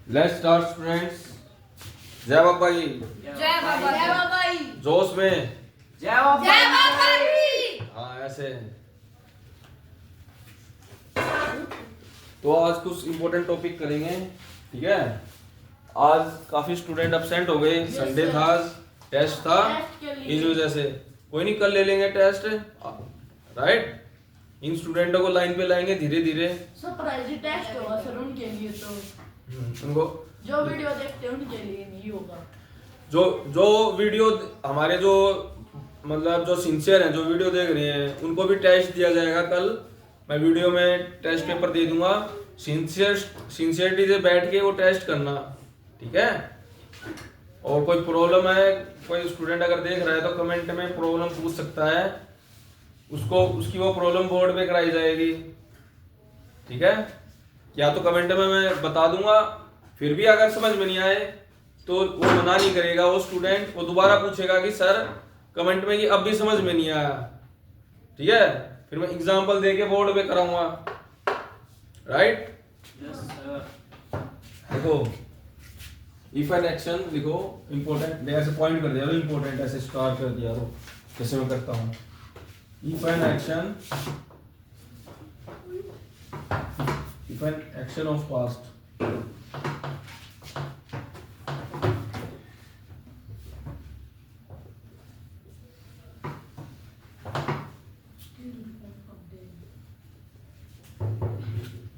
Let's start students. जय बाबा जी। जय बाबा जी। जोश में जय बाबा जी। हाँ ऐसे। तो आज कुछ इम्पोर्टेंट टॉपिक करेंगे, ठीक है। आज काफी स्टूडेंट अब्सेंट हो गए, संडे था, टेस्ट था, इस वजह से। कोई नहीं, कल ले लेंगे टेस्ट, राइट। इन स्टूडेंटों को लाइन पे लाएंगे धीरे धीरे। सरप्राइज टेस्ट होगा सर उनके लिए, तो उनको जो वीडियो देखते हैं उनके लिए नहीं होगा। जो वीडियो हमारे जो मतलब जो सिंसियर हैं, जो वीडियो देख रहे हैं, उनको भी टेस्ट दिया जाएगा कल। मैं वीडियो में टेस्ट पेपर दे दूंगा। सिंसियरिटी से बैठ के वो टेस्ट करना, ठीक है। और कोई प्रॉब्लम है, कोई स्टूडेंट अगर देख रहा है तो कमेंट में प्रॉब्लम पूछ सकता है, उसको उसकी वो प्रॉब्लम बोर्ड पे कराई जाएगी, ठीक है। या तो कमेंट में मैं बता दूंगा, फिर भी अगर समझ में नहीं आए तो वो मना नहीं करेगा, वो स्टूडेंट वो दोबारा पूछेगा कि सर कमेंट में कि अब भी समझ में नहीं आया, ठीक है। फिर मैं एग्जांपल देके बोर्ड पे कराऊंगा, राइट। देखो इफ एन एक्शन लिखो, इंपॉर्टेंट ऐसे पॉइंट कर दिया, इंपॉर्टेंट ऐसे स्टार कर दिया, तो जैसे मैं करता हूँ। If an action of past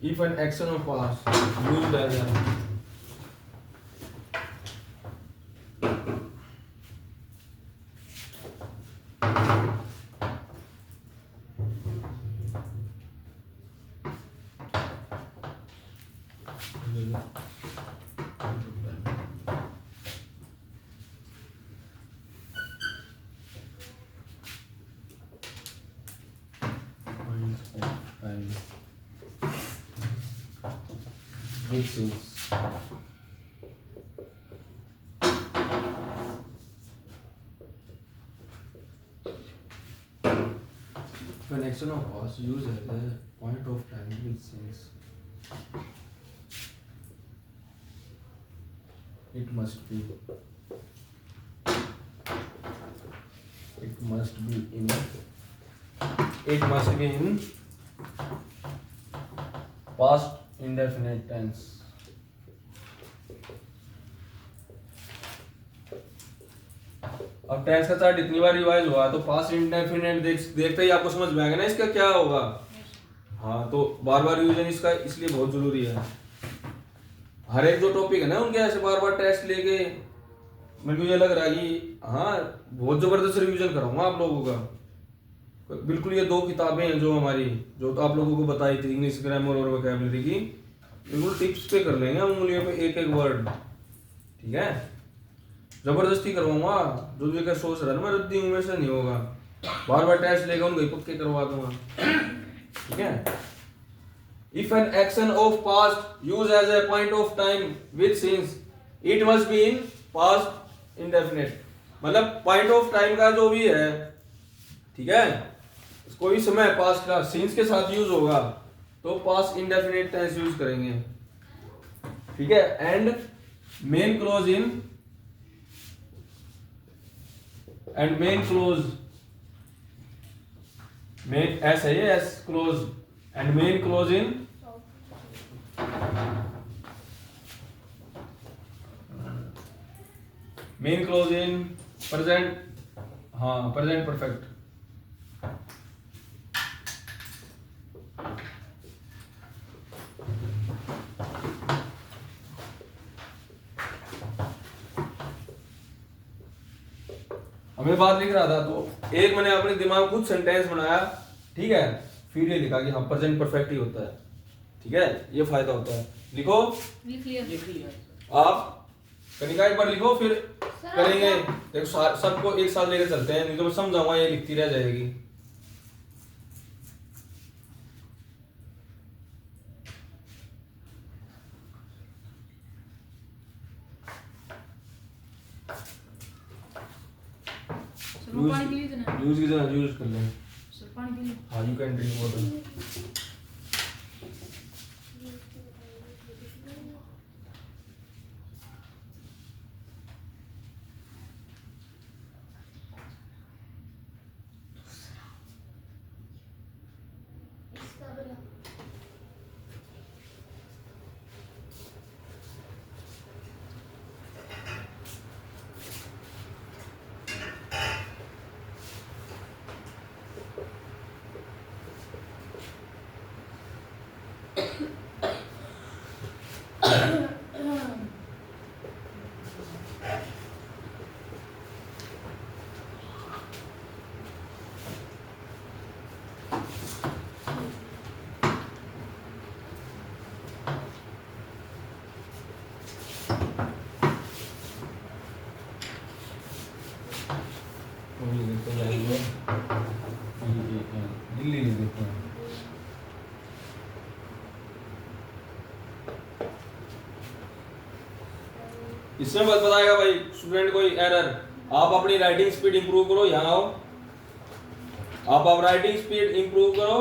if an action of past used as a this is when action of past used as a point of time which says it must be in past indefinite tense. अब tense का chart इतनी बार revise हुआ तो past indefinite देखते ही आपको समझ में आएगा ना इसका क्या होगा। हाँ, तो बार बार रिवीजन इसका इसलिए बहुत जरूरी है। हर एक जो टॉपिक है ना उनके ऐसे बार बार टेस्ट लेके मेरे को ये लग रहा है कि हाँ बहुत जबरदस्त रिवीजन कराऊंगा आप लोगों का। बिल्कुल ये दो किताबें हैं जो हमारी, जो तो आप लोगों को बताई थी, इंग्लिश ग्रामर और वोकैबुलरी की, बिल्कुल टिप्स पे कर लेंगे हम, उंगलियों पे एक एक वर्ड, ठीक है। जबरदस्ती करवाऊंगा, जो भी सोच रहा है ना मैं रद्दी हूँ, वैसे नहीं होगा। बार बार टेस्ट लेगा उनको पक्के करवा दूंगा, ठीक है। If an action of past use as a point of time with since it must be in past indefinite, मतलब पॉइंट ऑफ टाइम का जो भी है, ठीक है, कोई समय पास्ट का सिंस के साथ यूज होगा तो पास्ट इंडेफिनिट टेंस यूज करेंगे, ठीक है। एंड मेन क्लोज एस है ये, S close and main close in present, हाँ प्रेजेंट परफेक्ट। मैं बात लिख रहा था तो एक मैंने अपने दिमाग में कुछ सेंटेंस बनाया, ठीक है, फिर ये लिखा कि हाँ प्रेजेंट परफेक्ट ही होता है, ठीक है। ये फायदा होता है। लिखो, आप कनिका एक बार लिखो, फिर करेंगे। देखो सबको एक साथ लेकर चलते हैं, नहीं तो मैं समझाऊंगा ये लिखती रह जाएगी। यूज की जगह यूज कर लें। हाँ, you can drink water. Delhi लिख देते हैं। इसमें बस बताएगा भाई स्टूडेंट कोई एरर। आप अपनी राइटिंग स्पीड इंप्रूव करो, यहाँ आओ, आप राइटिंग स्पीड इंप्रूव करो।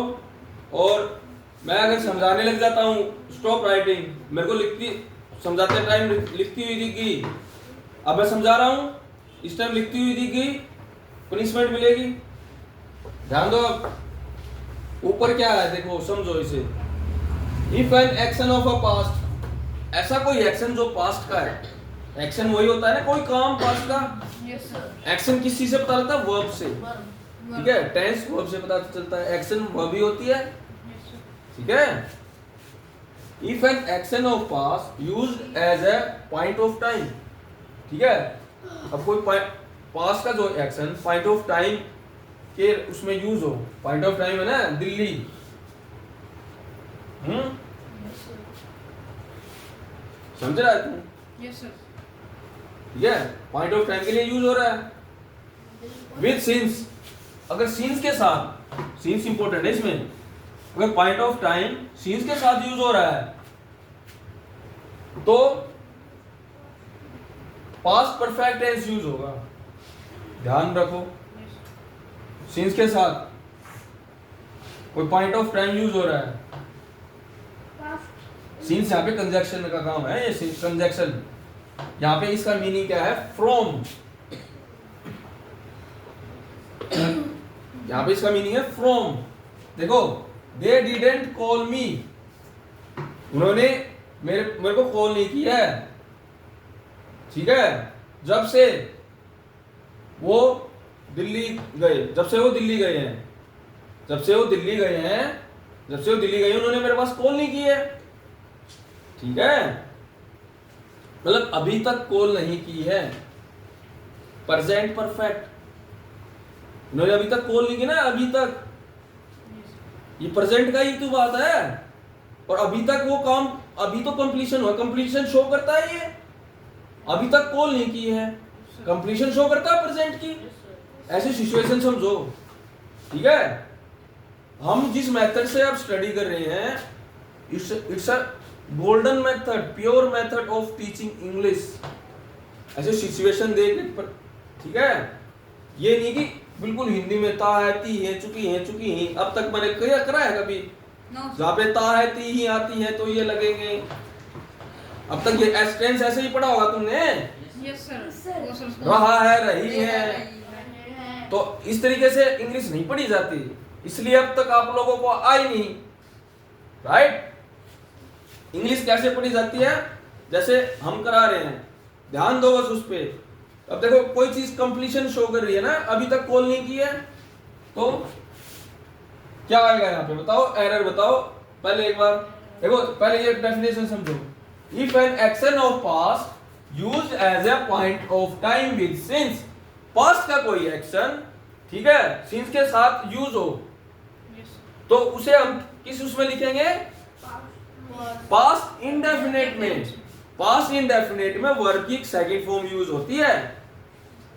और मैं अगर समझाने लग जाता हूँ स्टॉप राइटिंग, मेरे को लिखती समझाते टाइम लिखती हुई दिखी, अब मैं समझा रहा हूँ इस टाइम लिखती हुई दिखी, पनिशमेंट मिलेगी। ध्यान दो, अब ऊपर क्या है देखो, समझो इसे। If an action of a past, ऐसा कोई एक्शन जो पास्ट का है, एक्शन वही होता है ना कोई काम पास्ट का। Yes sir. एक्शन किस चीज से पता लगता है? वर्ब से, ठीक है, टेंस वर्ब से पता चलता है, एक्शन वर्ब ही होती है, ठीक है। If an action of past used as a point of time, ठीक है, अब कोई पास्ट का जो एक्शन पॉइंट ऑफ टाइम के उसमें यूज हो, पॉइंट ऑफ टाइम है ना दिल्ली, समझ रहा है तुम? Yes sir. ठीक है, पॉइंट ऑफ टाइम के लिए यूज हो रहा है विद सिंस। अगर सिंस के साथ, सिंस इंपॉर्टेंट है इसमें, अगर पॉइंट ऑफ टाइम सिंस के साथ यूज हो रहा है तो पास्ट परफेक्ट टेंस यूज होगा। ध्यान रखो, सिंस के साथ कोई पॉइंट ऑफ टाइम यूज हो रहा है, सिंस यहाँ पे कंजक्शन का काम है, ये कंजक्शन। यहाँ पे इसका मीनिंग क्या है? फ्रॉम। यहाँ पे इसका मीनिंग है फ्रॉम। देखो, दे डिडंट कॉल मी, उन्होंने मेरे को कॉल नहीं किया है, ठीक है, जब से वो दिल्ली गए, जब से वो दिल्ली गए हैं, जब से वो दिल्ली गए हैं, जब से वो दिल्ली गए उन्होंने मेरे पास कॉल नहीं की है, ठीक है, मतलब अभी तक कॉल नहीं की है। प्रेजेंट परफेक्ट, उन्होंने अभी तक कॉल नहीं की ना, अभी तक, ये प्रेजेंट का ही तो बात है। और अभी तक वो काम, अभी तो कंप्लीशन हुआ, कंप्लीशन शो करता है, ये अभी तक कॉल नहीं की है, कंप्लीशन शो करता है प्रेजेंट की। ऐसी सिचुएशन समझो, ठीक है। हम जिस मेथड से अब स्टडी कर रहे हैं, it's a golden method, pure method of teaching English. ऐसे सिचुएशन देख पर, ठीक है, ये नहीं कि बिल्कुल हिंदी में ता है ती है चुकी है चुकी है, अब तक मैंने करा है कभी जहाँ पे ता है ती ही आती है तो ये लगेंगे, अब तक ये एस टेंस ऐसे ही पढ़ा होगा तुमने। Yes sir. रहा है, रही है, तो इस तरीके से इंग्लिश नहीं पढ़ी जाती, इसलिए अब तक आप लोगों को आई नहीं, राइट। इंग्लिश कैसे पढ़ी जाती है? जैसे हम करा रहे हैं, ध्यान दो बस उस पे। अब देखो, कोई चीज कंप्लीशन शो कर रही है ना, अभी तक कॉल नहीं की है, तो क्या आएगा यहाँ पे? बताओ, एरर बताओ। पहले एक बार देखो, पहले ये डेफिनेशन समझो। If an action of past used as a point of time with since, past का कोई एक्शन, ठीक है, सिंस के साथ यूज हो, तो उसे हम किस उसमें लिखेंगे? पास्ट इंडेफिनिट में। पास्ट इंडेफिनिट में वर्ब की सेकंड फॉर्म यूज होती है,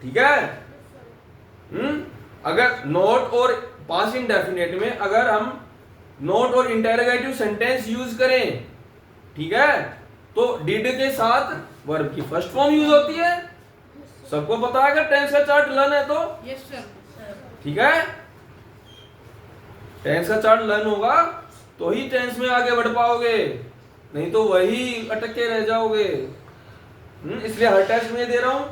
ठीक है। अगर नॉट और पास्ट इंडेफिनिट में अगर हम नॉट और इंटरोगेटिव सेंटेंस यूज करें, ठीक है, तो डिड के साथ वर्ब की फर्स्ट फॉर्म यूज होती है। सबको पता है, अगर टेंस का चार्ट लर्न है तो, यस सर। ठीक है, टेंस का चार्ट लर्न होगा तो ही टेंस में आगे बढ़ पाओगे, नहीं तो वही अटके रह जाओगे। इसलिए हर टेस्ट में दे रहा हूं,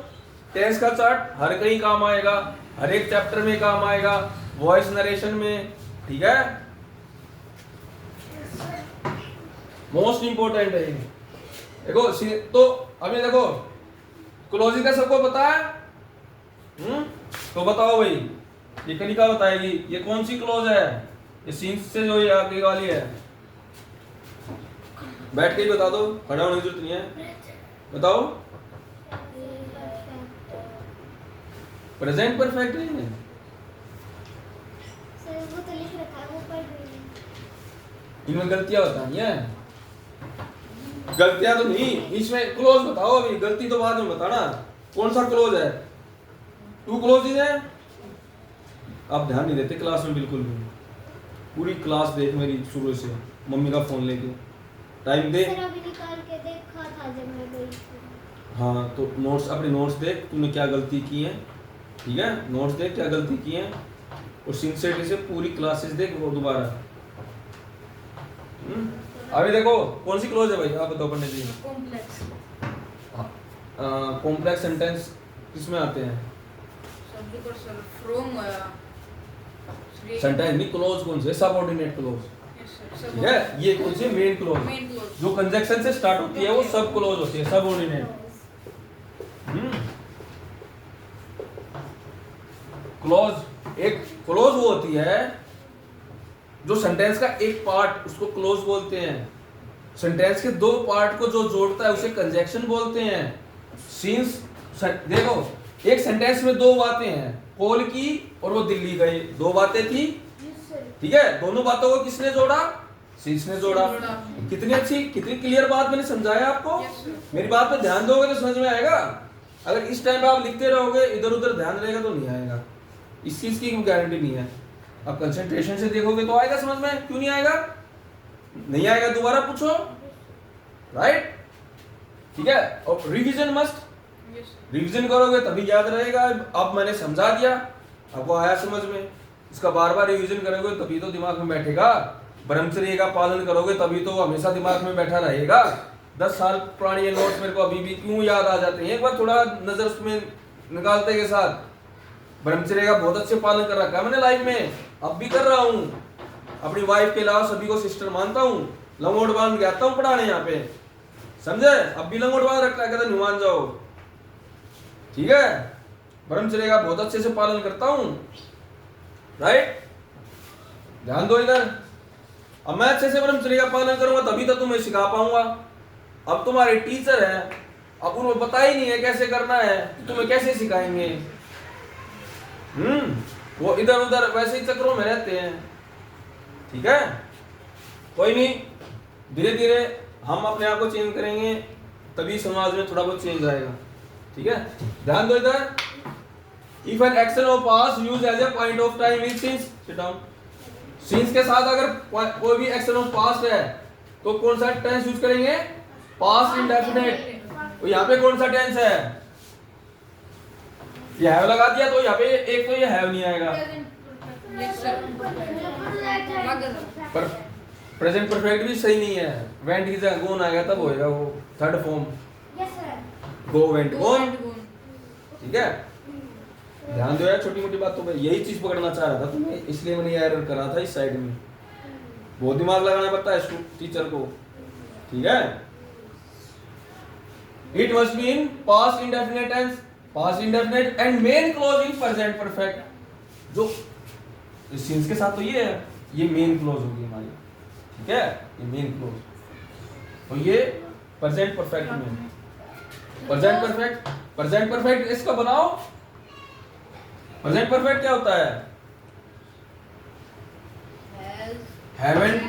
टेंस का चार्ट हर कहीं काम आएगा, हर एक चैप्टर में काम आएगा, वॉइस नरेशन में, ठीक है, मोस्ट इंपोर्टेंट है। देखो तो अभी देखो, क्लोजिंग का सबको पता है? तो बताओ भाई, ये कनिका बताएगी ये कौन सी क्लोज है, ये सीन्स से जो ये आगे वाली है, बैठ के ही बता दो, खड़ा होने की जरूरत नहीं है, बताओ। प्रेजेंट परफेक्ट नहीं है, सर वो तो लिख रखा है, वो पढ़ रही है। इनमें गलतियां बतानी है। गलतियां तो नहीं, इसमें क्लोज बताओ, अभी गलती तो बाद में बताना। कौन सा क्लोज है? टू क्लोजेज है। आप ध्यान नहीं देते क्लास में बिल्कुल भी। पूरी क्लास देख मेरी शुरू से, मम्मी का फोन लेके, टाइम दे। सर अभी निकाल के देखा था जब मैं गई थी। हाँ तो नोट्स, अपने नोट्स देख तूने क्या गलती की है, ठीक है, नोट्स देख क्या गलती की है, और सिंसियरिटी से पूरी क्लासेस देख वो दोबारा। अभी देखो कौन सी क्लोज है भाई, आप बताओ Pandit ji. Complex complex sentence किसमें आते हैं? सब्जेक्ट और सर फ्रॉम सेंटेंस नहीं, क्लोज कौन से? सबऑर्डिनेट क्लोज, ठीक है। ये कौन सी? Main clause. मेन क्लोज जो कंजक्शन से स्टार्ट होती है वो सब क्लोज होती है, सबऑर्डिनेट। क्लोज, एक क्लोज वो होती है जो सेंटेंस का एक पार्ट, उसको क्लोज बोलते हैं। सेंटेंस के दो पार्ट को जो जोड़ता है उसे कंजक्शन बोलते हैं। सिंस देखो, एक सेंटेंस में दो बातें हैं, कॉल की और वो दिल्ली गए, दो बातें थी, ठीक है। दोनों बातों को किसने जोड़ा? सिंस ने जोड़ा। कितनी अच्छी, कितनी क्लियर बात मैंने समझाया आपको। मेरी बात पे ध्यान दोगे तो समझ में आएगा। अगर इस टाइम पे आप लिखते रहोगे, इधर उधर ध्यान रहेगा तो नहीं आएगा, इस चीज की गारंटी नहीं है। आप कंसंट्रेशन से देखोगे तो आएगा समझ में, क्यों नहीं आएगा? नहीं आएगा दोबारा पूछो, राइट, ठीक है। और रिवीजन मस्ट, रिवीजन करोगे तभी याद रहेगा। अब मैंने समझा दिया, आपको आया समझ में, इसका बार बार रिवीजन करोगे तभी तो दिमाग में बैठेगा। ब्रह्मचर्य का पालन करोगे तभी तो हमेशा दिमाग में बैठा रहेगा। 10 साल पुरानी ये नोट्स मेरे को अभी भी क्यों याद आ जाते हैं, एक बार थोड़ा नजर उसमें निकालते के साथ। ब्रह्मचर्य का बहुत अच्छे पालन कर रखा है मैंने लाइफ में, अब भी कर रहा हूँ। अपनी वाइफ के अलावा सभी को सिस्टर मानता हूँ, लंगोट बांध के आता हूँ पढ़ाने यहाँ पे, समझे। अब भी लंगोट बांध रखा है, कहते नहीं मान जाओ, ठीक है। ब्रह्मचर्य का बहुत अच्छे से पालन करता हूँ, राइट। ध्यान दो इधर। अब मैं अच्छे से ब्रह्मचर्य का पालन करूंगा तभी तो तुम्हें सिखा पाऊंगा। अब तुम्हारे टीचर हैं, अब उन्हें पता ही नहीं है कैसे करना है, तुम्हें कैसे सिखाएंगे? वो इधर उधर वैसे ही चक्रों में रहते हैं, ठीक है। कोई नहीं, धीरे धीरे हम अपने आप को चेंज करेंगे, तभी समाज में थोड़ा बहुत चेंज आएगा, ठीक है। ध्यान दो इधर। If an action of past use as a point of time with since, sit down. Since के साथ अगर कोई भी एक्शन ऑफ पास्ट है तो कौन सा टेंस यूज करेंगे? Past indefinite. तो यहाँ पे कौन सा टेंस है? ये हैव लगा दिया तो यहाँ पे एक तो ये हैव नहीं आएगा, पर प्रेजेंट परफेक्ट भी सही नहीं है। वेंट की जगह गोन आ गया तब होएगा वो third form, yes sir. Go went gone, ठीक है। ध्यान दो यार, छोटी मोटी बातों पे। यही चीज पकड़ना चाह रहा था तुम्हें, इसलिए मैंने ये एरर करा था इस साइड में। बहुत दिमाग लगाना पड़ता है टीचर को, ठीक है। It must be in past indefinite tense, past indefinite and main clause in present perfect. जो सिंस के साथ तो ये है, ये मेन क्लॉज होगी हमारी, ठीक है, ये मेन क्लॉज। और ये प्रेजेंट परफेक्ट में, प्रेजेंट परफेक्ट इसका बनाओ। प्रेजेंट परफेक्ट क्या होता है? हैवंट,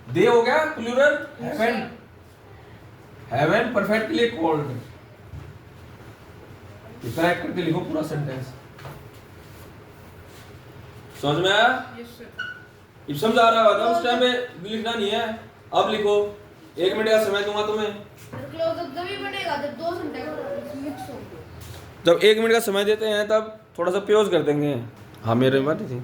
दे हो गया plural, haven't, haven't perfectly called. Correct करके लिखो पूरा सेंटेंस, समझ में आया? अब समझ आ रहा होगा, उस टाइम पे लिखना नहीं है, अब लिखो। 1 मिनट का समय दूंगा तुम्हें। क्लोज तभी बनेगा जब दो सेंटेंस मिक्स हो। जब 1 मिनट का समय देते हैं तब थोड़ा सा प्योज कर देंगे। हाँ मेरे बात थी,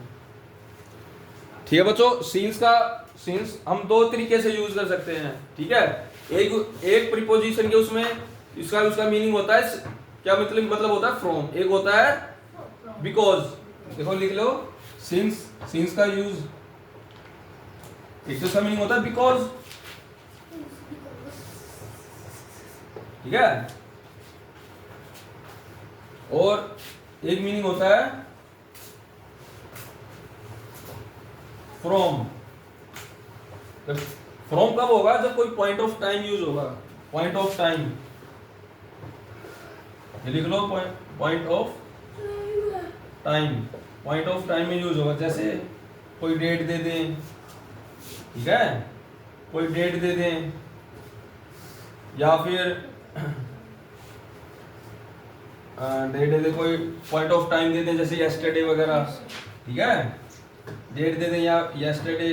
ठीक है बच्चों। सीन्स हम 2 तरीके से यूज कर सकते हैं, ठीक है। एक प्रीपोजिशन के उसमें उसका मीनिंग होता है, क्या मतलब होता है? फ्रॉम। एक होता है बिकॉज। देखो लिख लो, सिंस का यूज, एक तो इसका मीनिंग होता है बिकॉज, ठीक है। और एक मीनिंग होता है फ्रॉम। फ्रॉम कब होगा? जब कोई पॉइंट ऑफ टाइम यूज होगा। पॉइंट ऑफ टाइम, ये लिख लो, point of time. Point of time में यूज होगा। जैसे कोई डेट दे दें, ठीक है, कोई डेट दे दें, या फिर डेट दे दें, कोई पॉइंट ऑफ टाइम दे दें, जैसे यस्टरडे वगैरह, ठीक है, डेट दे दें या यस्टरडे,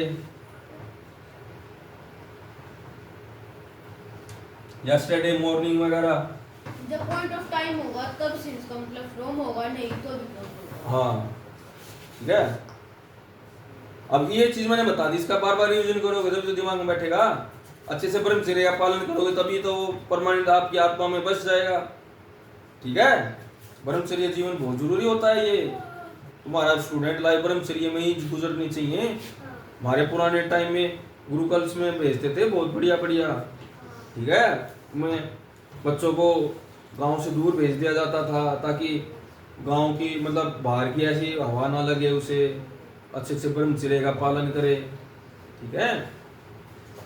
यस्टरडे मॉर्निंग वगैरह। जब पॉइंट ऑफ टाइम होगा तब सिंस का मतलब फ्रॉम होगा, नहीं तो भी from होगा। हाँ, ठीक है। अब ये चीज मैंने बता दी, इसका बार बार रिवीजन करोगे जब जो दिमाग में बैठेगा, अच्छे से ब्रह्मचर्य का पालन करोगे, तभी तो परमानेंट आपकी आत्मा में बस जाएगा, ठीक है। ब्रह्मचर्य जीवन बहुत जरूरी होता है। ये तुम्हारा स्टूडेंट लाइफ ब्रह्मचर्य में ही गुजरनी चाहिए। हमारे पुराने टाइम में गुरुकुल्स में भेजते थे, बहुत बढ़िया बढ़िया, ठीक है। मैं बच्चों को गांव से दूर भेज दिया जाता था, ताकि गांव की मतलब बाहर की ऐसी हवा ना लगे उसे, अच्छे से ब्रह्मचर्य का पालन करे, ठीक है।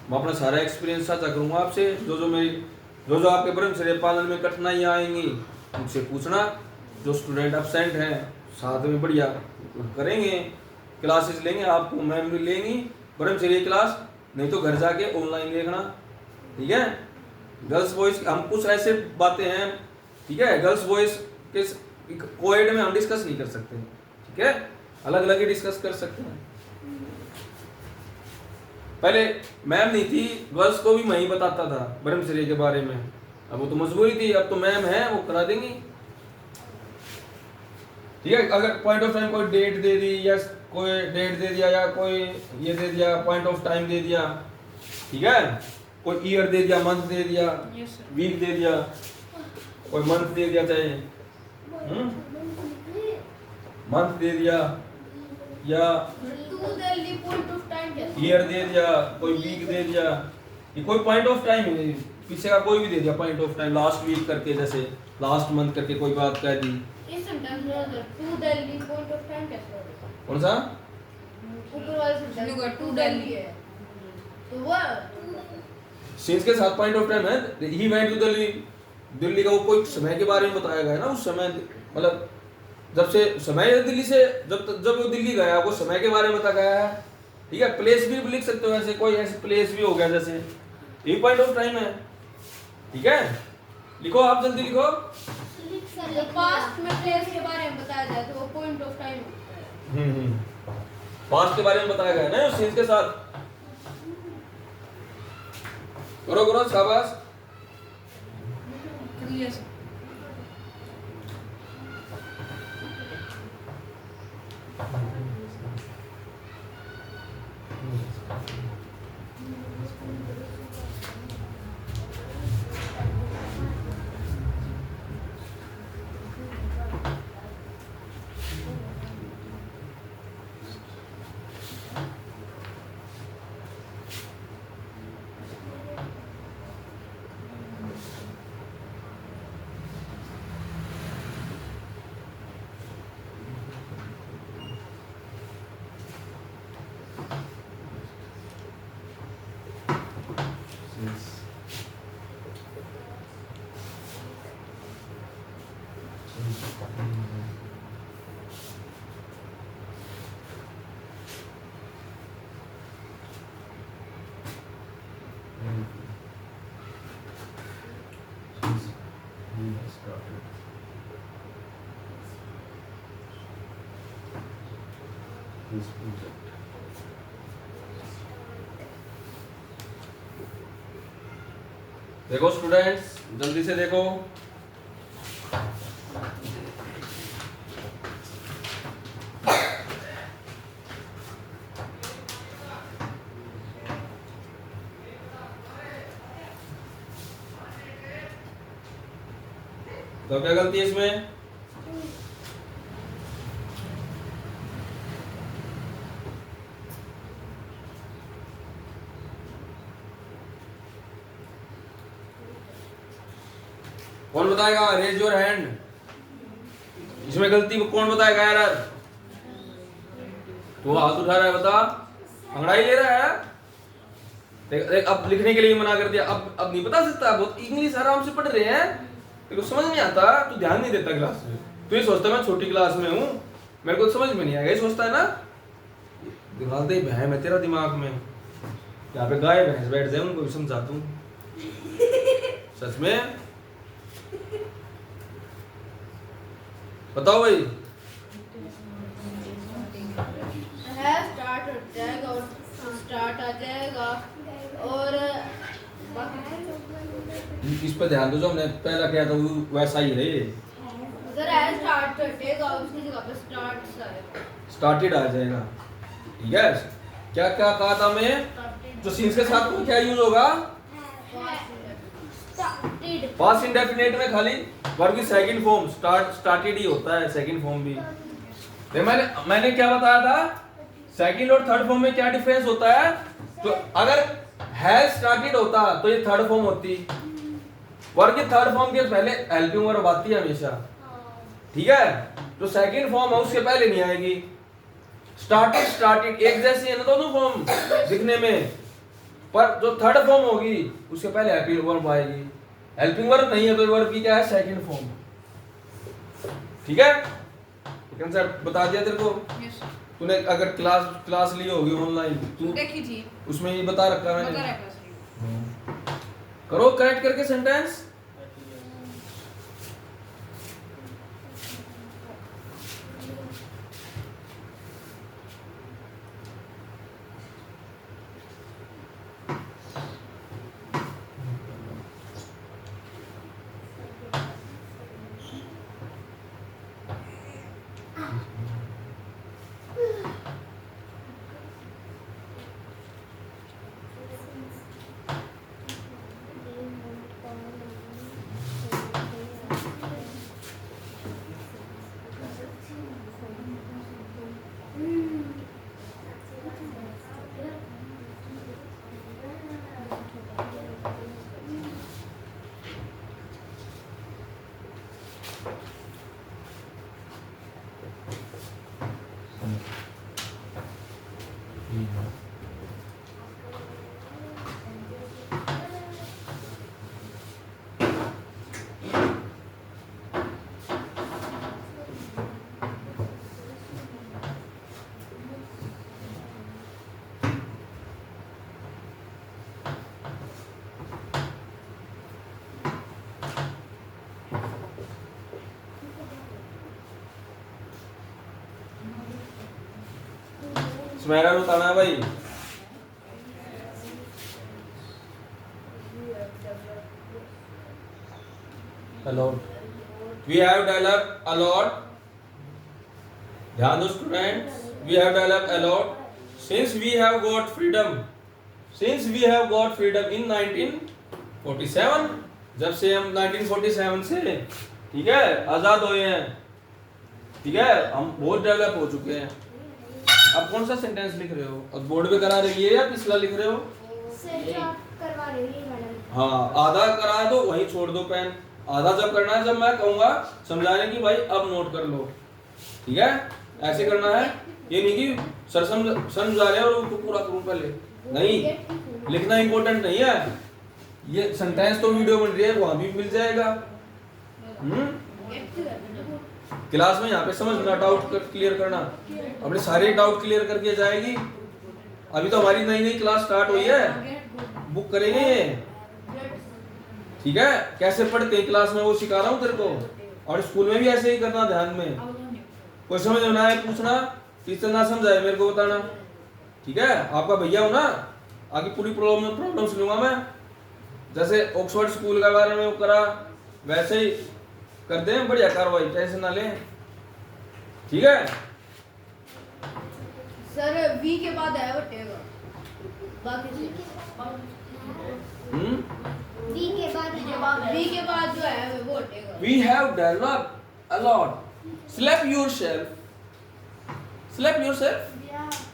मैं अपना सारा एक्सपीरियंस साझा करूंगा आपसे। जो जो आपके ब्रह्मचर्य पालन में कठिनाइयाँ आएंगी मुझसे पूछना। जो स्टूडेंट एब्सेंट हैं साथ में बढ़िया करेंगे, क्लासेस लेंगे, आपको मैम भी लेंगी ब्रह्मचर्य क्लास, नहीं तो घर जाके ऑनलाइन देखना, ठीक है। गर्ल्स बॉयज हम कुछ ऐसे बातें हैं, ठीक है, गर्ल्स बॉयज के कोएड में हम डिस्कस नहीं कर सकते, ठीक है, अलग अलग ही डिस्कस कर सकते हैं। पहले मैम नहीं थी, गर्ल्स को भी मैं ही बताता था ब्रह्मचर्य के बारे में, अब वो तो मजबूरी थी, अब तो मैम है, वो करा देंगी, ठीक है। अगर पॉइंट ऑफ टाइम कोई डेट दे दी, या कोई डेट दे दिया, या कोई ये दे दिया, पॉइंट ऑफ टाइम दे दिया, ठीक है, कोई ईयर दे दिया, मंथ दे दिया, वीक दे दिया, कोई मंथ दे दिया, चाहे मंथ दे दिया, या to Delhi point of time कैसे? ईयर दे दिया, कोई वीक दे दिया, ये कोई पॉइंट ऑफ टाइम है, पीछे का कोई भी दे दिया point of time, last week करके, जैसे लास्ट मंथ करके कोई बात कह दी। इस सेंटेंस में to Delhi point of time कैसे होगा? कौन सा? ऊपर वाले सेंटेंस टू दिल्ली है, तो वो सीन्स के साथ पॉइंट ऑफ टाइम है। He went to Delhi, Delhi का वो कोई समय के बारे में बताया गया है ना, उस समय मतलब जब से समय है दिल्ली से, जब वो दिल्ली गया वो समय के बारे में बताया गया है, ठीक है। प्लेस भी लिख सकते हो ऐसे, कोई ऐसे प्लेस भी हो गया जैसे, ये पॉइंट ऑफ टाइम है, ठीक है। लिखो आप, जल्दी लिखो। पास्ट में प्लेस के बारे में बताया जाए तो वो पॉइंट ऑफ टाइम। पास्ट के बारे में बताया गया है ना सीन्स के साथ। करो करो, शाबाश। यस देखो स्टूडेंट्स, जल्दी से देखो। तो क्या गलती है इसमें? कौन बताएगा? Raise your hand. इसमें गलती कौन बताएगा यार? तो हाथ उठा रहा है, बता। अंगड़ाई ले रहा है? देख अब लिखने के लिए मना कर दिया, अब नहीं बता सकता, बहुत इंग्लिश आराम से पढ़ रहे हैं, तेरे को समझ नहीं आता, तू ध्यान नहीं देता क्लास में, तू ये सोचता मैं छोटी क्लास में हूँ, मेरे को समझ में नहीं आएगा, ये सोचता है ना, दिमाग दे बहम है तेरा दिमाग में, यहाँ पे गाय भैंस बैठ जाए उनको भी समझा दूँ, सच में बताओ भाई। है स्टार्ट हो जाएगा और स्टार्ट आ जाएगा और इस पर ध्यान दो, जो हमने पहला किया था वो वैसा ही है ये, अगर है स्टार्ट हटेगा उसकी जगह पे स्टार्ट आएगा, स्टार्टेड आ जाएगा, ठीक है। क्या क्या कहा था मैं, जो सीन्स के साथ में क्या यूज होगा, स्टार्टेड पास्ट इंडेफिनिट में खाली वर्ब की सेकंड फॉर्म स्टार्टेड ही होता है, सेकंड फॉर्म भी। तो मैंने क्या बताया था, सेकंड और थर्ड फॉर्म में क्या डिफरेंस होता है, तो अगर हैज स्टार्टेड होता तो ये थर्ड फॉर्म होती, वर्ब की थर्ड फॉर्म के पहले हेल्पिंग वर्ब आती है हमेशा, ठीक है, जो सेकंड फॉर्म है उसके पहले नहीं आएगी। स्टार्टेड एक जैसी है ना दोनों फॉर्म दिखने में, पर जो थर्ड फॉर्म होगी उसके पहले हेल्पिंग वर्ब आएगी, हेल्पिंग वर्ब नहीं है तो वर्ब की क्या है, सेकंड फॉर्म, ठीक है। कंसेप्ट बता दिया तेरे को, तूने अगर क्लास ली होगी ऑनलाइन, तू देखी थी, उसमें ये बता रखा है मैंने, करेक्ट करो करेक्ट करके सेंटेंस। सुमेरा बताना है भाई, allowed, we have developed a lot, ध्यान दो students, we have developed a lot since we have got freedom in 1947, जब से हम 1947 से, ठीक है, आजाद हुए हैं, ठीक है, हम बहुत डेवलप हो चुके हैं। अब कौन सा सेंटेंस लिख रहे हो, अब बोर्ड पे करा रही है या पिछला लिख रहे हो, करवा रही है मैडम। हाँ आधा करा दो, वहीं छोड़ दो पेन, आधा जब करना है जब मैं कहूंगा समझाने की भाई अब नोट कर लो, ठीक है, ऐसे करना है, ये नहीं कि सर समझा रहे हैं और उनको पूरा करूं पहले, नहीं, लिखना इंपॉर्टेंट नहीं है, ये सेंटेंस तो वीडियो बन रही है वहां भी मिल जाएगा। क्लास में यहाँ पे समझना, डाउट क्लियर करना, अपने सारे डाउट क्लियर करके जाएगी। अभी तो हमारी नई क्लास स्टार्ट हुई है, बुक करेंगे ये, ठीक है, कैसे पढ़ते हैं क्लास में वो सिखा रहा हूँ तेरे को, और स्कूल में भी ऐसे ही करना, ध्यान में कोई समझ में ना आए पूछना, टीचर ना समझाए मेरे को बताना, ठीक है, आपका भैया हो ना, आगे पूरी प्रॉब्लम सुनूंगा मैं, जैसे ऑक्सफोर्ड स्कूल के बारे में करा वैसे ही कर दें, बढ़िया कार्रवाई, टेंशन ना लें, ठीक है। सर वी के बाद है हटेगा, बाकी वी के बाद जो है वो हटेगा। We have developed a lot. Slap yourself.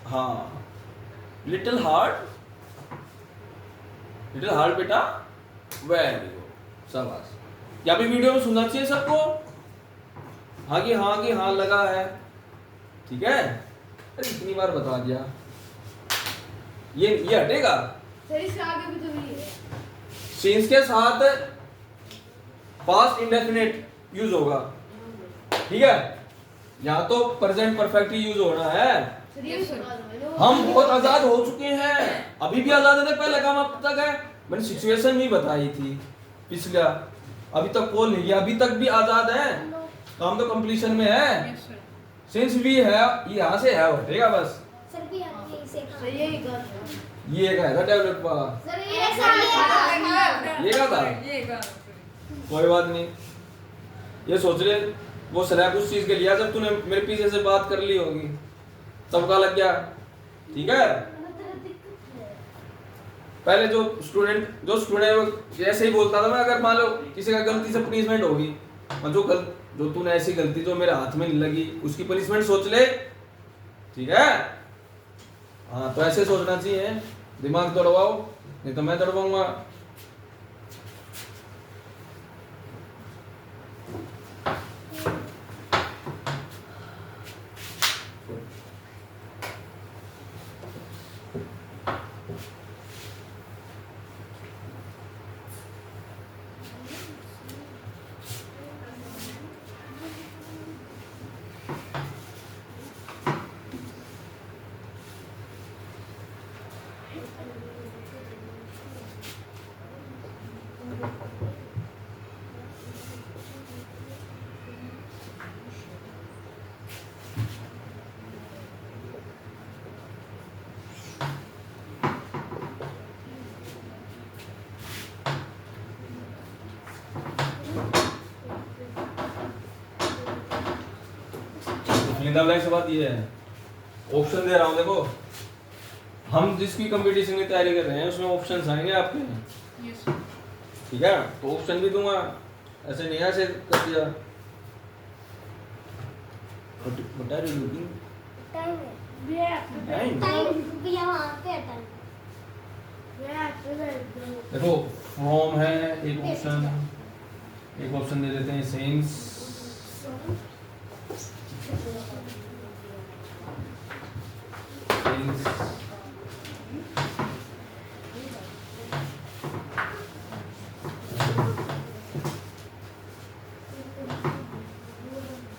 हाँ, little hard बेटा, very good, शाबाश। यहाँ पे वीडियो में सुनना चाहिए सबको, हाँ कि हाँ लगा है, ठीक है, अरे इतनी बार बता दिया, ये हटेगा, सर इसके आगे भी तो भी है। सिंस के साथ पास्ट इंडेफिनिट यूज होगा, ठीक है। यहाँ तो प्रेजेंट परफेक्ट ही यूज होना है। सर ये बता दो मैंने। हम बहुत आजाद हो चुके हैं, अभी भी आजाद है। पहले काम अब तक है, मैंने सिचुएशन नहीं बताई थी पिछला, अभी तक कॉल नहीं किया, अभी तक भी आजाद है, काम तो कंप्लीशन में है। सिंस भी है, ये यहाँ से है हटेगा बस। सर भी आपने इसे सर यही कर। ये एक है डेवलप वाला, सर ये सर ये क्या था? ये का कोई बात नहीं, ये सोच रहे वो स्लैब उस चीज के लिया जब तूने मेरे पीछे से बात कर ली होगी, सबका लग गया, ठीक है। पहले जो स्टूडेंट ऐसे ही बोलता था मैं, अगर मान लो किसी का गलती से पनिशमेंट होगी, और जो तूने ऐसी गलती जो मेरे हाथ में नहीं लगी उसकी पनिशमेंट सोच ले, ठीक है। हाँ तो ऐसे सोचना चाहिए, दिमाग दौड़वाओ, नहीं तो मैं दौड़वाऊंगा। ब्लैंक से बात ये है, ऑप्शन दे रहा हूँ, देखो हम जिसकी कंपटीशन की तैयारी कर रहे हैं उसमें ऑप्शंस आएंगे आपके, ठीक है। तो ऑप्शन भी दूंगा, ऐसे नहीं ऐसे कर दिया। What are you looking? Time Time? भी वहां पे टाइम देखो फ्रॉम है एक ऑप्शन दे देते हैं सिंस,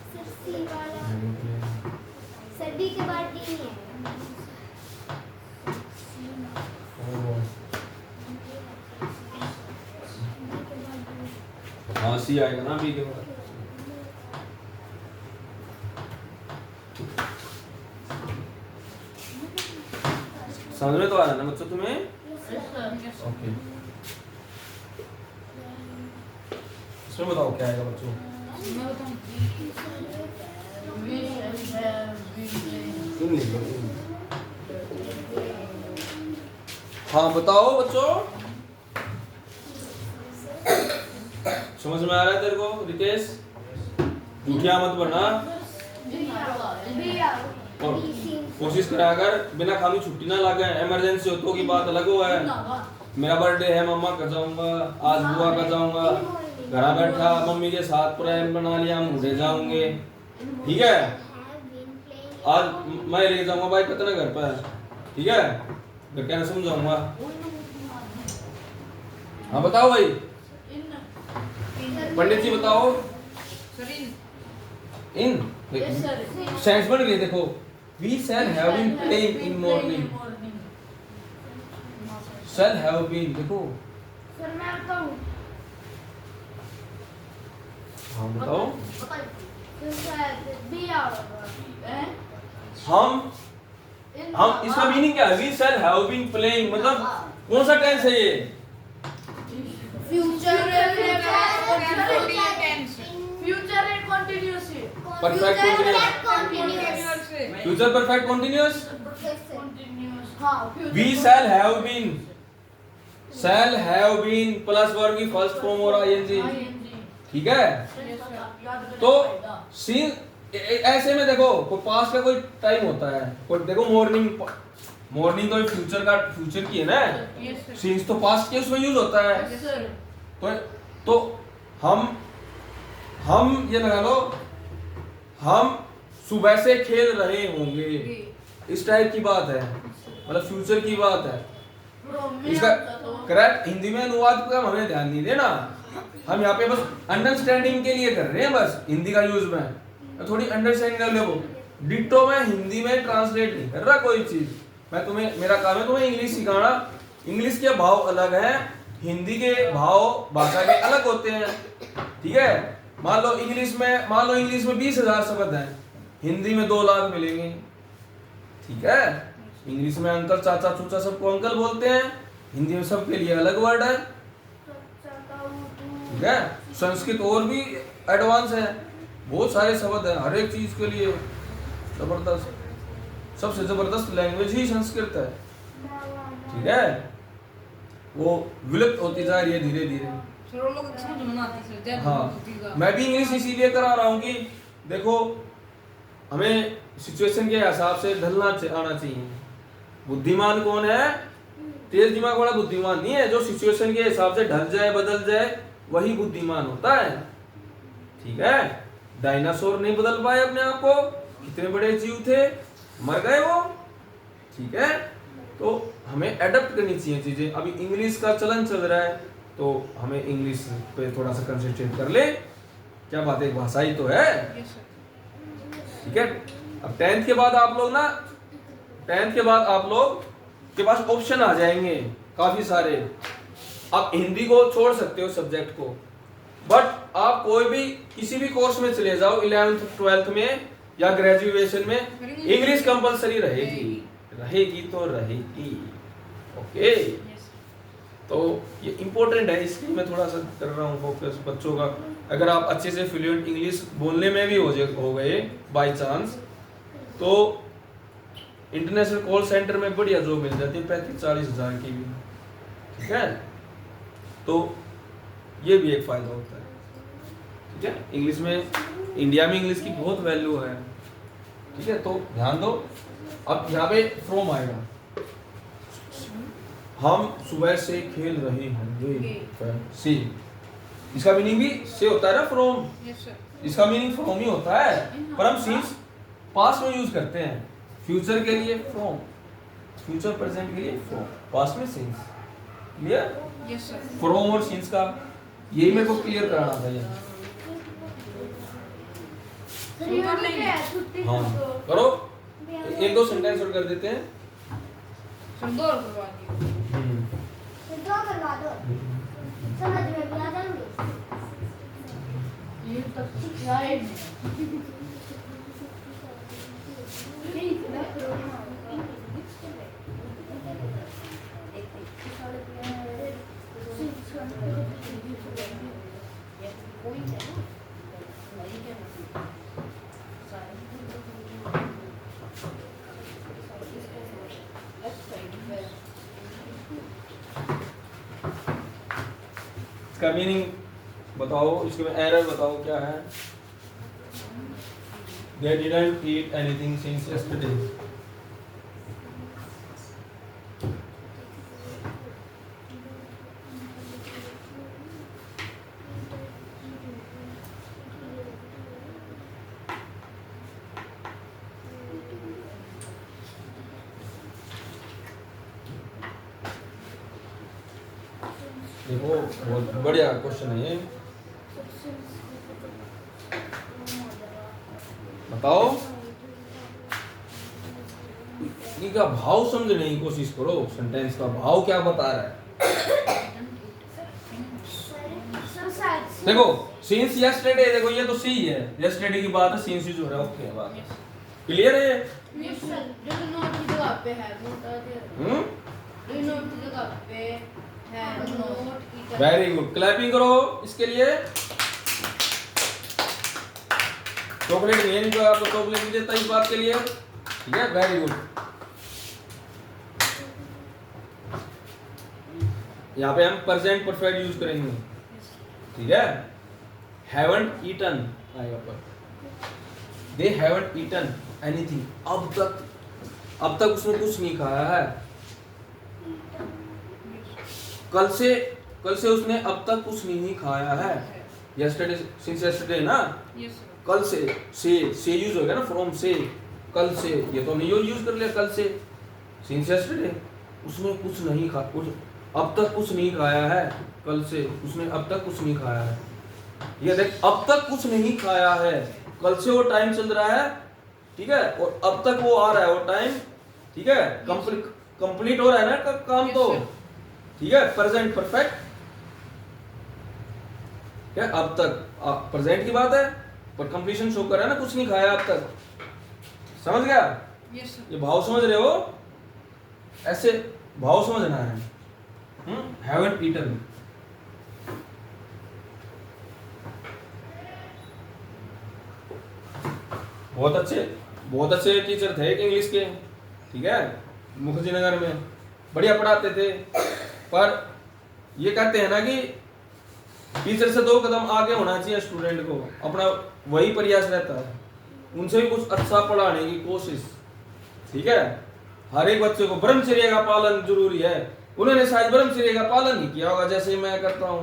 सर सी वाला सर डी के बाद डी नहीं है। हाँ सी आएगा ना बी के बाद। समझ में तो आ रहा है ना बच्चों तुम्हें? ओके, इसमें बताओ क्या आएगा बच्चों? हाँ बताओ बच्चों, समझ में आ रहा है तेरे को रितेश? क्या मत बनना और कोशिश करा कर बिना खाली छुट्टी ना लगे। इमरजेंसी हो तो की बात अलग हुआ है, मेरा बर्थडे है, मम्मा का जाऊंगा, आज बुआ का जाऊंगा, घर बैठा मम्मी के साथ प्लान बना लिया हम उड़े जाऊंगे, ठीक है। आज मैं लेके जाऊंगा भाई कितना घर पर, ठीक है, घर क्या समझाऊंगा। हाँ बताओ भाई, पंडित जी बताओ। इन सेंस बन गई, देखो we shall have been playing in morning, shall have been, देखो सर मैं बताऊं? हाँ बताओ। तो शायद बी आएगा। हम इसका मीनिंग क्या है? we shall have been playing मतलब कौन सा टेंस है ये? फ्यूचर फ्यूचर कंटीन्यूअस है। Perfect continuous, future perfect continuous. हाँ we shall have been plus verb की फर्स्ट फॉर्म और ing, ठीक है। तो सीन ऐसे में देखो कोई पास्ट का कोई टाइम होता है, कोई देखो मॉर्निंग तो फ्यूचर की है ना, सीन्स तो पास्ट के उसमें यूज होता है। तो हम ये लगा लो, हम सुबह से खेल रहे होंगे, इस टाइप की बात है, मतलब फ्यूचर की बात है। इसका करेक्ट हिंदी में अनुवाद का हमें ध्यान नहीं देना, हम यहाँ पे बस अंडरस्टैंडिंग के लिए कर रहे हैं, बस हिंदी का यूज में थोड़ी अंडरस्टैंडिंग कर लो। डिट्टो में हिंदी में ट्रांसलेट नहीं कर रहा कोई चीज, मैं तुम्हें, मेरा काम है तुम्हें इंग्लिश सिखाना। इंग्लिश के भाव अलग है, हिंदी के भाव भाषा के अलग होते हैं, ठीक है। मान लो इंग्लिश में 20,000 शब्द हैं, हिंदी में 2 लाख मिलेंगे, ठीक है। इंग्लिश में अंकल चाचा चूचा सबको अंकल बोलते हैं, हिंदी में सबके लिए अलग वर्ड है, ठीक है। संस्कृत और भी एडवांस है, बहुत सारे शब्द हैं हर एक चीज के लिए, जबरदस्त, सबसे जबरदस्त लैंग्वेज ही संस्कृत है, ठीक है। वो विलुप्त होती जा रही है धीरे धीरे। हाँ, मैं भी इंग्लिश इसीलिए करा रहा हूँ कि देखो हमें सिचुएशन के हिसाब से ढलना आना चाहिए। बुद्धिमान कौन है? तेज दिमाग वाला बुद्धिमान नहीं है, जो सिचुएशन के हिसाब से ढल जाए बदल जाए वही बुद्धिमान होता है, ठीक है। डायनासोर नहीं बदल पाए अपने आप को, कितने बड़े जीव थे, मर गए वो, ठीक है। तो हमें एडप्ट करनी चाहिए चीजें। अभी इंग्लिश का चलन चल रहा है तो हमें इंग्लिश पे थोड़ा सा कंसंट्रेट कर ले, क्या बात है, भाषा ही तो है, ठीक है। अब 10th के बाद आप लोग के पास ऑप्शन आ जाएंगे काफी सारे। आप हिंदी को छोड़ सकते हो सब्जेक्ट को, बट आप कोई भी किसी भी कोर्स में चले जाओ, 11th 12th में या ग्रेजुएशन में, इंग्लिश कंपलसरी रहेगी तो रहेगी, ओके। तो ये इम्पोर्टेंट है, इसलिए मैं थोड़ा सा कर रहा हूँ फोकस बच्चों का। अगर आप अच्छे से फ्लुएंट इंग्लिश बोलने में भी हो गए बाय चांस, तो इंटरनेशनल कॉल सेंटर में बढ़िया जॉब मिल जाती है 35-40 हज़ार की भी, ठीक है। तो ये भी एक फायदा होता है, ठीक है। इंग्लिश में, इंडिया में इंग्लिश की बहुत वैल्यू है, ठीक है। तो ध्यान दो, अब यहाँ पे फ्रॉम आएगा, हम सुबह से खेल रहे होंगे, सी, इसका मीनिंग भी से होता है ना, फ्रॉम, इसका मीनिंग फ्रॉम ही होता है, पर हम सीन्स पास्ट में यूज करते हैं, फ्यूचर के लिए फ्रॉम, फ्यूचर प्रेजेंट के लिए फ्रॉम, पास्ट में सीन्स, क्लियर। फ्रॉम और सीन्स का यही मेरे को क्लियर कराना था ये। हाँ करो, 1-2 सेंटेंस और कर देते हैं। ड्रॉ करवा दो, समझ में भी आ जाएंगे। ये तब तक जाए इसका मीनिंग बताओ, इसके में एरर बताओ क्या है। They didn't eat anything since yesterday. देखो बहुत बढ़िया क्वेश्चन है ये, बताओ, इनका भाव समझने की कोशिश करो, सेंटेंस का भाव क्या बता रहा है। देखो सिंस यस्टरडे, देखो ये तो सी है, यस्टरडे की बात है, सिंस यूज हो रहा है, ओके बात क्लियर है। डू नॉट की जगह पे है, डू नॉट की जगह पे है, नोट। वेरी गुड, क्लैपिंग करो इसके लिए। चॉकलेट नहीं है, नहीं तो आपको चॉकलेट नहीं देता इस बात के लिए, ठीक है, वेरी गुड। यहाँ पे हम प्रेजेंट परफेक्ट यूज करेंगे, ठीक है। हैवंट ईटन आएगा पर, दे हैवंट ईटन एनीथिंग, अब तक उसने कुछ नहीं खाया है। कल से उसने अब तक कुछ नहीं खाया है। यस्टरडे, सिंस यस्टरडे ना, कल से यूज हो गया ना, फ्रॉम से, कल से, ये तो नहीं यूज कर लिया कल से, सिंस यस्टरडे, उसने कुछ नहीं खा अब तक कुछ नहीं खाया है, कल से उसने अब तक कुछ नहीं खाया है। ये देख, अब तक कुछ नहीं खाया है, कल से वो टाइम चल रहा है, ठीक है, और अब तक वो आ रहा है वो टाइम, ठीक है, कंप्लीट हो रहा है ना काम तो, ठीक है, प्रेजेंट परफेक्ट क्या, अब तक प्रेजेंट की बात है, पर कंप्लीशन शो कर रहा है ना, कुछ नहीं खाया अब तक। समझ गया? Yes sir. ये भाव समझ रहे हो? ऐसे भाव समझना है। Haven't eaten. बहुत अच्छे टीचर थे इंग्लिश के, ठीक है, मुखर्जी नगर में बढ़िया पढ़ाते थे। पर ये कहते हैं ना कि टीचर से 2 कदम आगे होना चाहिए स्टूडेंट को, अपना वही प्रयास रहता है, उनसे भी कुछ अच्छा पढ़ाने की कोशिश, ठीक है। हर एक बच्चे को ब्रह्मचर्य का पालन जरूरी है। उन्होंने शायद ब्रह्मचर्य का पालन नहीं किया होगा जैसे मैं करता हूं,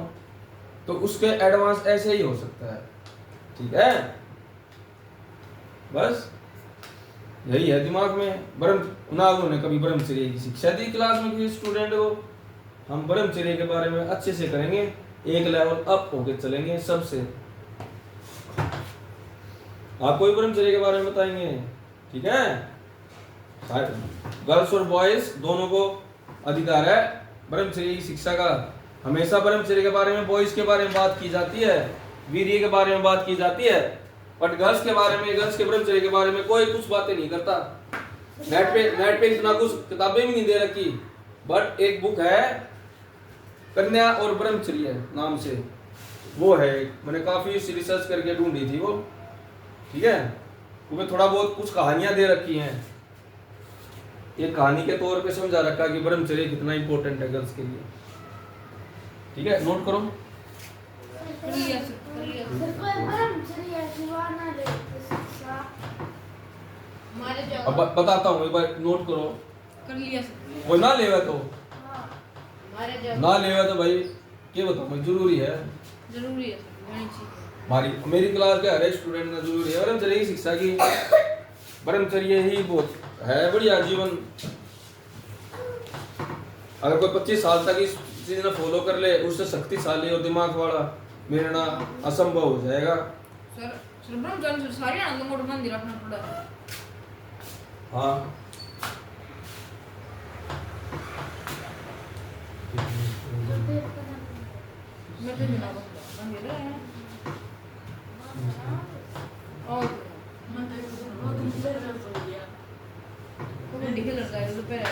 तो उसके एडवांस ऐसे ही हो सकता है, ठीक है। बस यही है दिमाग में। ना उन्होंने कभी ब्रह्मचर्य की शिक्षा दी क्लास में किसी स्टूडेंट को। हम ब्रह्मचर्य के बारे में अच्छे से करेंगे, एक लेवल अप होके चलेंगे सबसे। आपको भी ब्रह्मचर्य के बारे में बताएंगे, ठीक है। गर्ल्स और बॉयज दोनों को अधिकार है ब्रह्मचर्य की शिक्षा का। हमेशा ब्रह्मचर्य के बारे में बॉयज के बारे में बात की जाती है, वीर्य के बारे में बात की जाती है, बट गर्ल्स के बारे में, गर्ल्स के ब्रह्मचर्य के बारे में कोई कुछ बातें नहीं करता। नेट पे इतना कुछ किताबें भी नहीं दे रखी, बट एक बुक है कन्या और ब्रह्मचर्य नाम से, वो है, मैंने काफी रिसर्च करके ढूंढी थी वो, ठीक है। उसमें थोड़ा बहुत कुछ कहानियां दे रखी हैं, एक कहानी के तौर पे समझा रखा कि ब्रह्मचर्य कितना इंपॉर्टेंट है गर्ल्स के लिए, ठीक है, नोट करो। कर लिया सर, कर लिया सर। सर कोई ब्रह्मचर्य दीवाना ले शिक्षा हमारे अब बताता हूँ, एक बार नोट करो। कर लिया सर। वो ना लेवा तो हमारे ना लेवा तो भाई ये बताओ भाई, जरूरी है, जरूरी है सर, होनी चाहिए। हमारी मेरी क्लास के हर एक स्टूडेंट में जरूरी है ब्रह्मचर्य की शिक्षा की। ब्रह्मचर्य ही बहुत है बढ़िया जीवन। अगर कोई 25 साल तक इस चीज ने फॉलो कर ले, उससे शक्तिशाली और दिमाग वाला मिलना असंभव हो जाएगा। सर ब्रह्मचर्य से सारी आनंद मोड़ मंदिर रखना पड़ा है। हाँ, मैं तो बिना मंदिर है और मैं तो दूसरे में पड़ गया। वो निकल रहा है तो पैर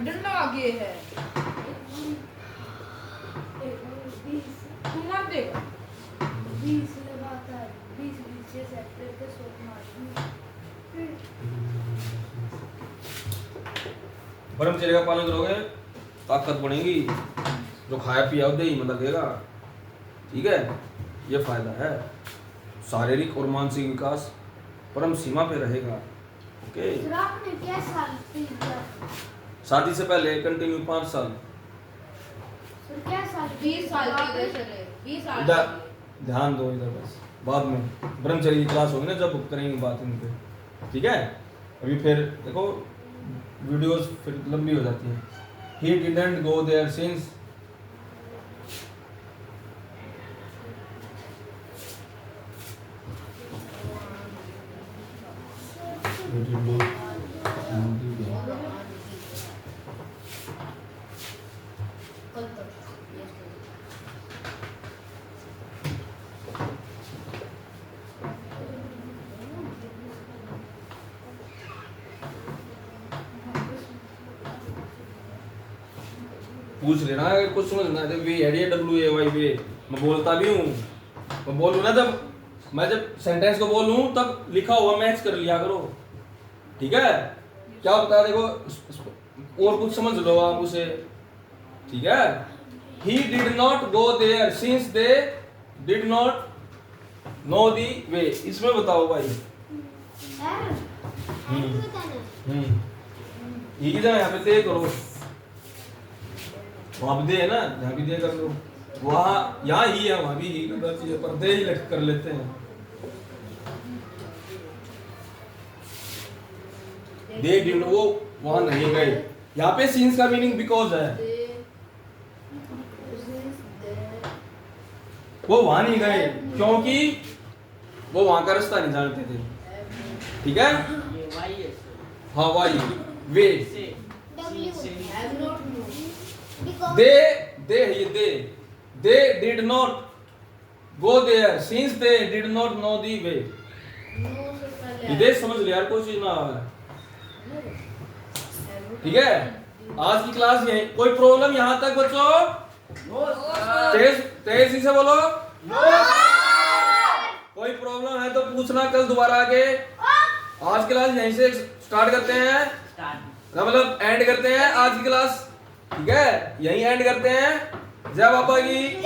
डंडा आगे है, तुम मत देगा। 20 लगातार 20 से सेक्टर पे शॉट मारती ब्रह्मचर्य का पालन करोगे ताकत बढ़ेगी, जो खाया पिया हो दही में लगेगा, ठीक है, ये फायदा है। शारीरिक और मानसिक विकास परम सीमा पे रहेगा। ओके, सर आपने क्या साल किया? शादी से पहले कंटिन्यू 5 साल। सर क्या साल 20 साल के चले 20 साल ध्यान दो इधर, बस बाद में ब्रह्मचर्य की क्लास होगी ना जब करेंगे बात इन पे, ठीक है। अभी फिर देखो वीडियोस फिर लंबी हो जाती है। He didn't go there since पूछ लेना अगर कुछ समझना है। वे एड डब्ल्यू ए वाई वे मैं बोलता भी हूँ, मैं बोलूँ ना जब सेंटेंस को बोलूँ तब लिखा हुआ मैच कर लिया करो, ठीक है। क्या बता देखो और कुछ समझ लो आप उसे, ठीक है। He did not go there since they did not know the way। इसमें बताओ भाई। ये किधर है यहाँ पे दे करो, वहाँ भी दे है ना, यहाँ भी दे कर लो, वहाँ यहाँ ही है वहाँ भी ही करना चाहिए, पर दे ही कर लेते हैं। दे डिड, वो वहां नहीं गए। यहाँ पे सिंस का मीनिंग बिकॉज है, वो वहां नहीं गए क्योंकि वो वहां का रास्ता नहीं जानते थे। ठीक है, ये वाई है हाँ वाई वे, से W have not know because they did not go there since they did not know the way. Know से पहले इधर समझ लिया यार, कोई चीज ना आवे। ठीक है, आज की क्लास यही। कोई प्रॉब्लम यहाँ तक बच्चों? तेज से बोलो। कोई प्रॉब्लम है तो पूछना, कल दोबारा आके। आज की क्लास यहीं से स्टार्ट करते हैं, स्टार्ट मतलब एंड करते हैं आज की क्लास। ठीक है, यहीं एंड करते हैं। जय बाबा की।